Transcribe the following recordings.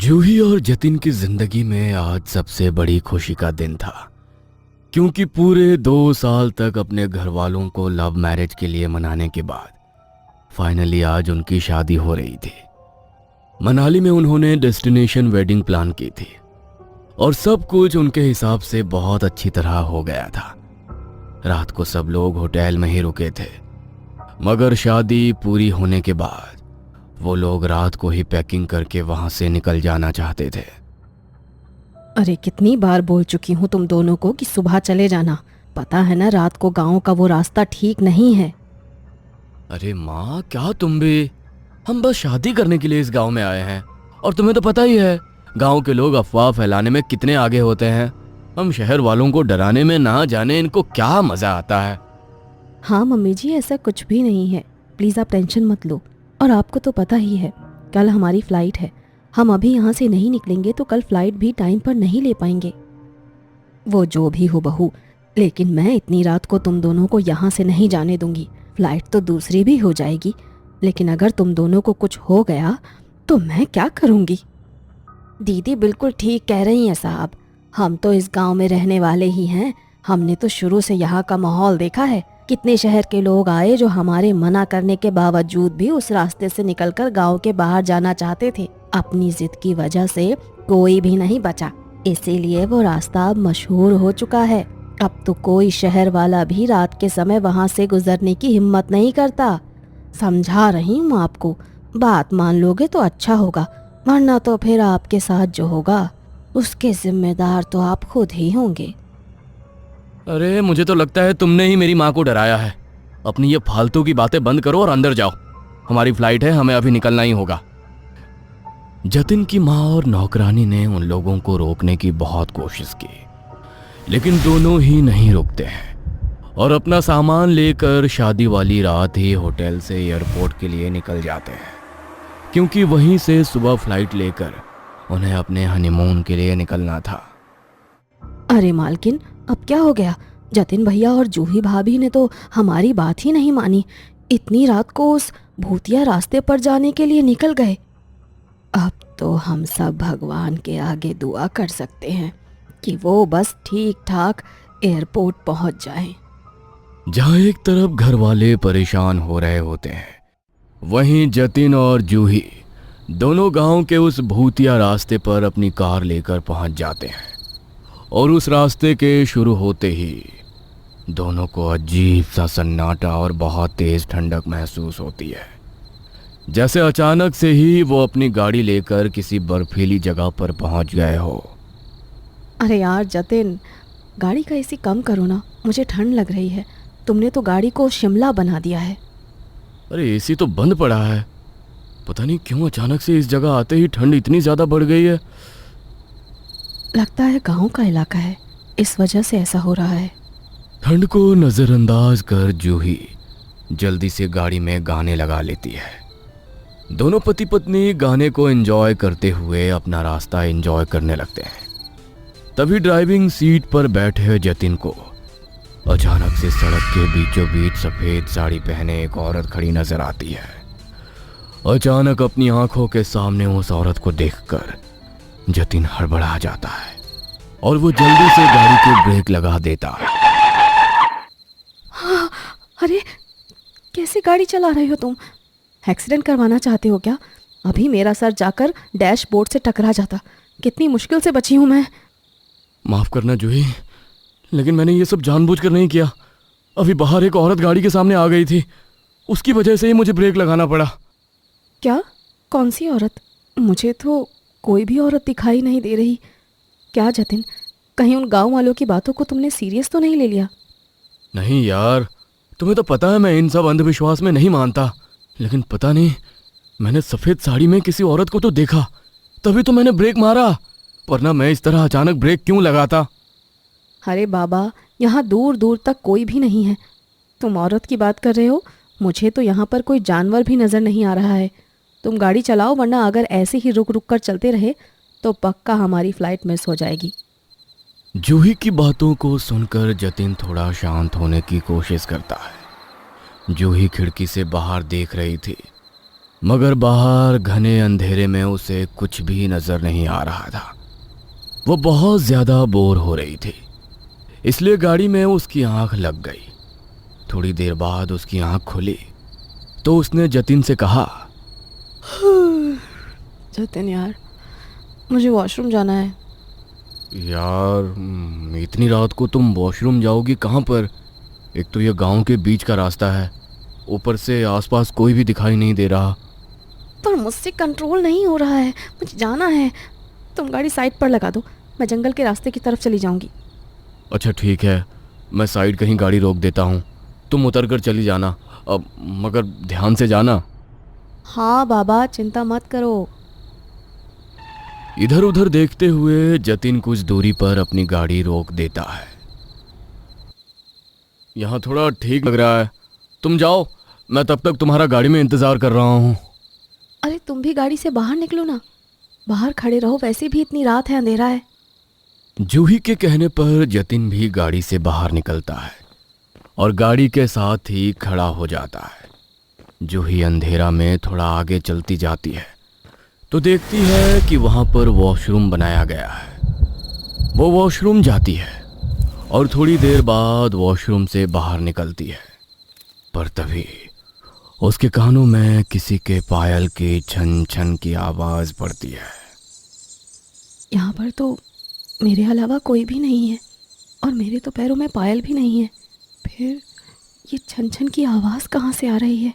जूही और जतिन की जिंदगी में आज सबसे बड़ी खुशी का दिन था, क्योंकि पूरे 2 साल तक अपने घर वालों को लव मैरिज के लिए मनाने के बाद फाइनली आज उनकी शादी हो रही थी। मनाली में उन्होंने डेस्टिनेशन वेडिंग प्लान की थी और सब कुछ उनके हिसाब से बहुत अच्छी तरह हो गया था। रात को सब लोग होटल में ही रुके थे, मगर शादी पूरी होने के बाद वो लोग रात को ही पैकिंग करके वहां से निकल जाना चाहते थे। अरे कितनी बार बोल चुकी हूँ तुम दोनों को कि सुबह चले जाना। पता है ना रात को गांव का वो रास्ता ठीक नहीं है। अरे माँ, क्या तुम भी? हम बस शादी करने के लिए इस गांव में आए हैं और तुम्हें तो पता ही है गांव के लोग अफवाह फैलाने में कितने आगे होते हैं। हम शहर वालों को डराने में ना जाने इनको क्या मजा आता है। हाँ मम्मी जी, ऐसा कुछ भी नहीं है, प्लीज़ आप टेंशन मत लो। और आपको तो पता ही है कल हमारी फ़्लाइट है। हम अभी यहाँ से नहीं निकलेंगे तो कल फ़्लाइट भी टाइम पर नहीं ले पाएंगे। वो जो भी हो बहू, लेकिन मैं इतनी रात को तुम दोनों को यहाँ से नहीं जाने दूंगी। फ़्लाइट तो दूसरी भी हो जाएगी, लेकिन अगर तुम दोनों को कुछ हो गया तो मैं क्या करूँगी? दीदी बिल्कुल ठीक कह रही हैं साहब। हम तो इस गांव में रहने वाले ही हैं। हमने तो शुरू से यहाँ का माहौल देखा है। कितने शहर के लोग आए जो हमारे मना करने के बावजूद भी उस रास्ते से निकलकर गांव के बाहर जाना चाहते थे। अपनी जिद की वजह से कोई भी नहीं बचा, इसीलिए वो रास्ता अब मशहूर हो चुका है। अब तो कोई शहर वाला भी रात के समय वहां से गुजरने की हिम्मत नहीं करता। समझा रही हूँ आपको, बात मान लोगे तो अच्छा होगा, वरना तो फिर आपके साथ जो होगा उसके जिम्मेदार तो आप खुद ही होंगे। अरे मुझे तो लगता है तुमने ही मेरी माँ को डराया है। अपनी ये फालतू की बातें बंद करो और अंदर जाओ। हमारी फ्लाइट है, हमें अभी निकलना ही होगा। जतिन की माँ और नौकरानी ने उन लोगों को रोकने की बहुत कोशिश की, लेकिन दोनों ही नहीं रुकते हैं और अपना सामान लेकर शादी वाली रात ही होटल से एयरपोर्ट के लिए निकल जाते हैं, क्योंकि वहीं से सुबह फ्लाइट लेकर उन्हें अपने हनीमून के लिए निकलना था। अरे मालकिन, अब क्या हो गया? जतिन भैया और जूही भाभी ने तो हमारी बात ही नहीं मानी। इतनी रात को उस भूतिया रास्ते पर जाने के लिए निकल गए। अब तो हम सब भगवान के आगे दुआ कर सकते हैं कि वो बस ठीक ठाक एयरपोर्ट पहुंच जाएं। जहां एक तरफ घर वाले परेशान हो रहे होते हैं, वहीं जतिन और जूही दोनों गांव के उस भूतिया रास्ते पर अपनी कार लेकर पहुंच जाते हैं और उस रास्ते के शुरू होते ही दोनों को अजीब सा सन्नाटा और बहुत तेज ठंडक महसूस होती है, जैसे अचानक से ही वो अपनी गाड़ी लेकर किसी बर्फीली जगह पर पहुंच गए हो। अरे यार जतिन, गाड़ी का एसी कम करो ना, मुझे ठंड लग रही है। तुमने तो गाड़ी को शिमला बना दिया है। अरे एसी तो बंद पड़ा है, पता नहीं क्यों अचानक से इस जगह आते ही ठंड इतनी ज़्यादा बढ़ गई है। लगता है गांव का इलाका है, इस वजह से ऐसा हो रहा है। ठंड को नज़रअंदाज कर जूही जल्दी से गाड़ी में गाने लगा लेती है। दोनों पति पत्नी गाने को एंजॉय करते हुए अपना रास्ता एंजॉय करने लगते हैं। तभी ड्राइविंग सीट पर बैठे जतिन को अचानक से सड़क के बीचों बीच सफ़ेद साड़ी पहने एक औरत खड़ी नजर आती है। अचानक अपनी आंखों के सामने उस औरत को देखकर जतिन हड़बड़ा जाता है और वो जल्दी से गाड़ी के ब्रेक लगा देता है। हाँ, अरे कैसे गाड़ी चला रहे हो तुम? एक्सीडेंट करवाना चाहते हो क्या? अभी मेरा सर जाकर डैशबोर्ड से टकरा जाता। कितनी मुश्किल से बची हूँ मैं। माफ करना जूही, लेकिन मैंने ये सब जानबूझकर नहीं किया। अभी बाहर एक औरत गाड़ी के सामने आ गई थी, उसकी वजह से ही मुझे ब्रेक लगाना पड़ा। क्या? कौन सी औरत? मुझे तो कोई भी औरत दिखाई नहीं दे रही। क्या जतिन, कहीं उन गांव वालों की बातों को तुमने सीरियस तो नहीं ले लिया? नहीं यार, तुम्हें तो पता है मैं इन सब अंधविश्वास में नहीं मानता, लेकिन पता नहीं मैंने सफ़ेद साड़ी में किसी औरत को तो देखा, तभी तो मैंने ब्रेक मारा, वरना मैं इस तरह अचानक ब्रेक क्यों लगाता। अरे बाबा, यहाँ दूर दूर तक कोई भी नहीं है। तुम औरत की बात कर रहे हो, मुझे तो यहाँ पर कोई जानवर भी नज़र नहीं आ रहा है। तुम गाड़ी चलाओ, वरना अगर ऐसे ही रुक रुक कर चलते रहे तो पक्का हमारी फ्लाइट मिस हो जाएगी। जूही की बातों को सुनकर जतिन थोड़ा शांत होने की कोशिश करता है। जूही खिड़की से बाहर देख रही थी मगर बाहर घने अंधेरे में उसे कुछ भी नजर नहीं आ रहा था। वो बहुत ज्यादा बोर हो रही थी, इसलिए गाड़ी में उसकी आंख लग गई। थोड़ी देर बाद उसकी आंख खुली तो उसने जतिन से कहा, जतिन यार, मुझे वॉशरूम जाना है। यार इतनी रात को तुम वॉशरूम जाओगी कहाँ पर? एक तो ये गांव के बीच का रास्ता है, ऊपर से आसपास कोई भी दिखाई नहीं दे रहा। पर मुझसे कंट्रोल नहीं हो रहा है, मुझे जाना है। तुम गाड़ी साइड पर लगा दो, मैं जंगल के रास्ते की तरफ चली जाऊंगी। अच्छा ठीक है, मैं साइड कहीं गाड़ी रोक देता हूँ, तुम उतर कर चली जाना। अब मगर ध्यान से जाना। हाँ बाबा, चिंता मत करो। इधर उधर देखते हुए जतिन कुछ दूरी पर अपनी गाड़ी रोक देता है। यहाँ थोड़ा ठीक लग रहा है, तुम जाओ, मैं तब तक तुम्हारा गाड़ी में इंतजार कर रहा हूँ। अरे तुम भी गाड़ी से बाहर निकलो ना, बाहर खड़े रहो, वैसे भी इतनी रात है, अंधेरा है। जूही के कहने पर जतिन भी गाड़ी से बाहर निकलता है और गाड़ी के साथ ही खड़ा हो जाता है। जूही अंधेरा में थोड़ा आगे चलती जाती है तो देखती है कि वहां पर वॉशरूम बनाया गया है। वो वॉशरूम जाती है और थोड़ी देर बाद वॉशरूम से बाहर निकलती है, पर तभी उसके कानों में किसी के पायल की छन छन की आवाज पड़ती है। यहाँ पर तो मेरे अलावा कोई भी नहीं है और मेरे तो पैरों में पायल भी नहीं है, फिर ये छन छन की आवाज़ कहाँ से आ रही है?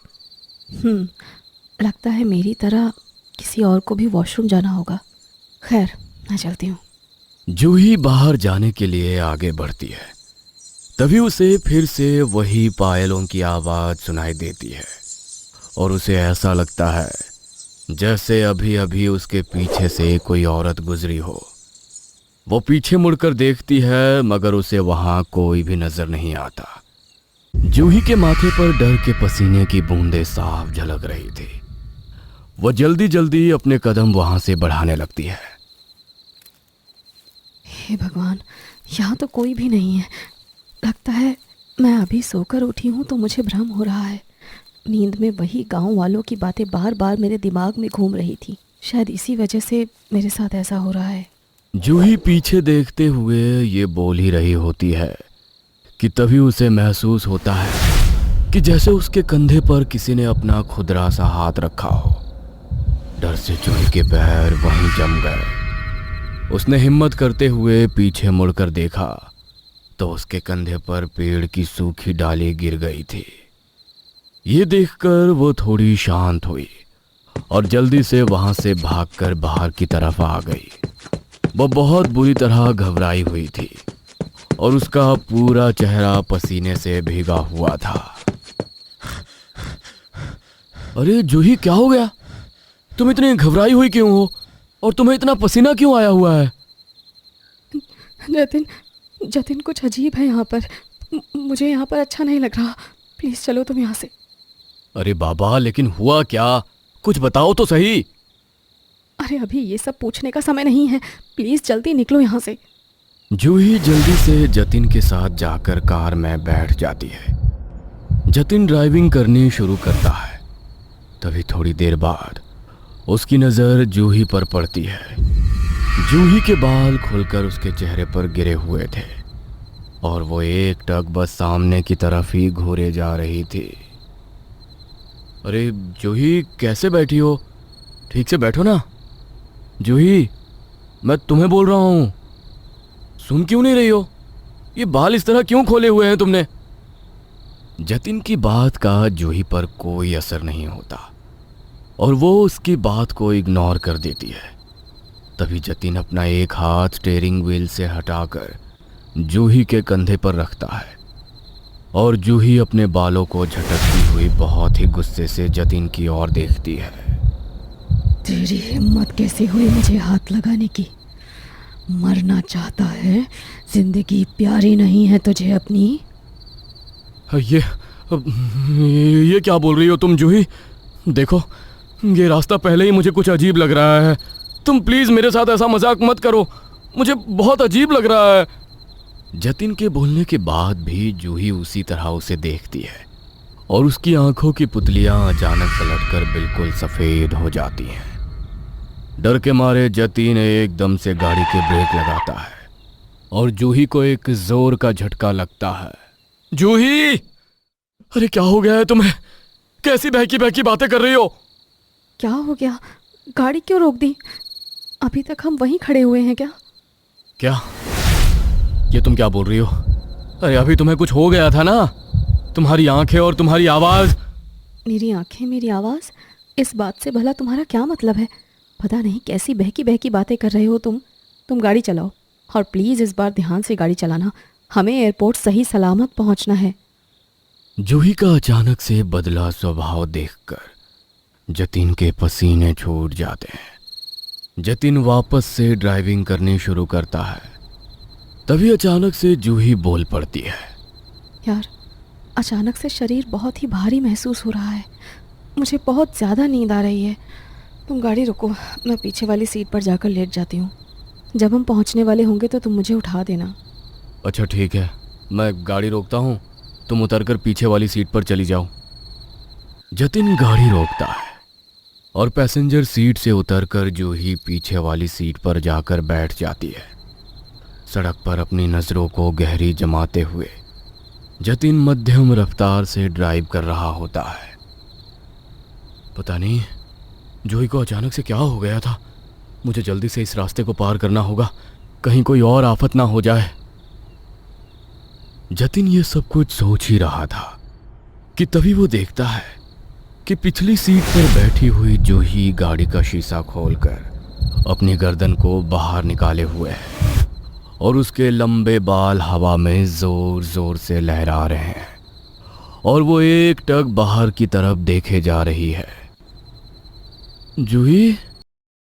लगता है मेरी तरह किसी और को भी वॉशरूम जाना होगा। खैर, मैं चलती हूँ। जूही बाहर जाने के लिए आगे बढ़ती है, तभी उसे फिर से वही पायलों की आवाज सुनाई देती है और उसे ऐसा लगता है जैसे अभी अभी उसके पीछे से कोई औरत गुजरी हो। वो पीछे मुड़कर देखती है मगर उसे वहां कोई भी नजर नहीं आता। जूही के माथे पर डर के पसीने की बूंदें साफ झलक रही थी। वो जल्दी जल्दी अपने कदम वहां से बढ़ाने लगती है। हे भगवान, यहाँ तो कोई भी नहीं है। लगता है मैं अभी सोकर उठी हूँ तो मुझे भ्रम हो रहा है। नींद में वही गांव वालों की बातें बार बार मेरे दिमाग में घूम रही थी। शायद इसी वजह से मेरे साथ ऐसा हो रहा है। जूही पीछे देखते हुए ये बोल ही रही होती है कि तभी उसे महसूस होता है कि जैसे उसके कंधे पर किसी ने अपना खुरदरा सा हाथ रखा हो। डर से जूही के पैर वहीं जम गए। उसने हिम्मत करते हुए पीछे मुड़कर देखा तो उसके कंधे पर पेड़ की सूखी डाली गिर गई थी। ये देखकर वो थोड़ी शांत हुई और जल्दी से वहां से भागकर बाहर की तरफ आ गई। वो बहुत बुरी तरह घबराई हुई थी और उसका पूरा चेहरा पसीने से भीगा हुआ था। अरे जूही, क्या हो गया? तुम इतनी घबराई हुई क्यों हो और तुम्हें इतना पसीना क्यों आया हुआ है? जतिन कुछ अजीब है यहाँ पर। मुझे यहाँ पर अच्छा नहीं लग रहा। प्लीज़ चलो तुम यहाँ से। अरे बाबा, लेकिन हुआ क्या? कुछ बताओ तो सही। अरे अभी ये सब पूछने का समय नहीं है, प्लीज़ जल्दी निकलो यहाँ से। जूही जल्दी से जतिन के साथ जाकर कार में बैठ जाती है। जतिन ड्राइविंग करनी शुरू करता है। तभी थोड़ी देर बाद उसकी नज़र जूही पर पड़ती है। जूही के बाल खुलकर उसके चेहरे पर गिरे हुए थे और वो एक टक बस सामने की तरफ ही घूरे जा रही थी। अरे जूही, कैसे बैठी हो? ठीक से बैठो ना। जूही, मैं तुम्हें बोल रहा हूँ, सुन क्यों नहीं रही हो? ये बाल इस तरह क्यों खोले हुए हैं तुमने? जतिन की बात का जूही पर कोई असर नहीं होता और वो उसकी बात को इग्नोर कर देती है। तभी जतिन अपना एक हाथ स्टीयरिंग व्हील से हटाकर जूही के कंधे पर रखता है और जूही अपने बालों को झटकती हुई बहुत ही गुस्से से जतिन की ओर देखती है। तेरी हिम्मत कैसे हुई मुझे हाथ लगाने की? मरना चाहता है? जिंदगी प्यारी नहीं है तुझे अपनी? ये क्या बोल रही हो तुम जूही? देखो, ये रास्ता पहले ही मुझे कुछ अजीब लग रहा है। तुम प्लीज मेरे साथ ऐसा मजाक मत करो, मुझे बहुत अजीब लग रहा है। जतिन के बोलने के बाद भी जूही उसी तरह उसे देखती है और उसकी आंखों की पुतलियां अचानक पलटकर बिल्कुल सफेद हो जाती हैं। डर के मारे जतीन एकदम से गाड़ी के ब्रेक लगाता है और जूही को एक जोर का झटका लगता है। जूही, अरे क्या हो गया है तुम्हें? कैसी बहकी बहकी बातें कर रही हो? क्या हो गया? गाड़ी क्यों रोक दी? अभी तक हम वहीं खड़े हुए हैं क्या? क्या? ये तुम क्या बोल रही हो? अरे अभी तुम्हें कुछ हो गया था ना? तुम्हारी आंखें और तुम्हारी आवाज। मेरी आंखें, मेरी आवाज़? इस बात से भला तुम्हारा क्या मतलब है? पता नहीं कैसी बहकी बहकी बातें कर रहे हो तुम गाड़ी चलाओ, और प्लीज़ इस बार ध्यान से गाड़ी चलाना। हमें एयरपोर्ट सही सलामत पहुंचना है। जूही का अचानक से बदला स्वभाव देखकर जतीन के पसीने छूट जाते हैं। जतीन वापस से ड्राइविंग करनी शुरू करता है। तभी अचानक से जूही बोल पड़ती है। यार, अचानक से शरीर बहुत ही भारी महसूस हो रहा है। मुझे बहुत ज़्यादा नींद आ रही है। तुम गाड़ी रुको, मैं पीछे वाली सीट पर जाकर लेट जाती हूँ। जब हम पहुँचने वाले होंगे तो तुम मुझे उठा देना। अच्छा ठीक है, मैं गाड़ी रोकता हूँ, तुम उतरकर पीछे वाली सीट पर चली जाओ। जतिन गाड़ी रोकता है और पैसेंजर सीट से उतरकर जूही पीछे वाली सीट पर जाकर बैठ जाती है। सड़क पर अपनी नज़रों को गहरी जमाते हुए जतिन मध्यम रफ्तार से ड्राइव कर रहा होता है। पता नहीं जूही को अचानक से क्या हो गया था। मुझे जल्दी से इस रास्ते को पार करना होगा, कहीं कोई और आफत ना हो जाए। जतिन ये सब कुछ सोच ही रहा था कि तभी वो देखता है कि पिछली सीट पर बैठी हुई जूही गाड़ी का शीशा खोलकर अपनी गर्दन को बाहर निकाले हुए है और उसके लंबे बाल हवा में जोर जोर से लहरा रहे हैं और वो एक टक बाहर की तरफ देखे जा रही है। जूही,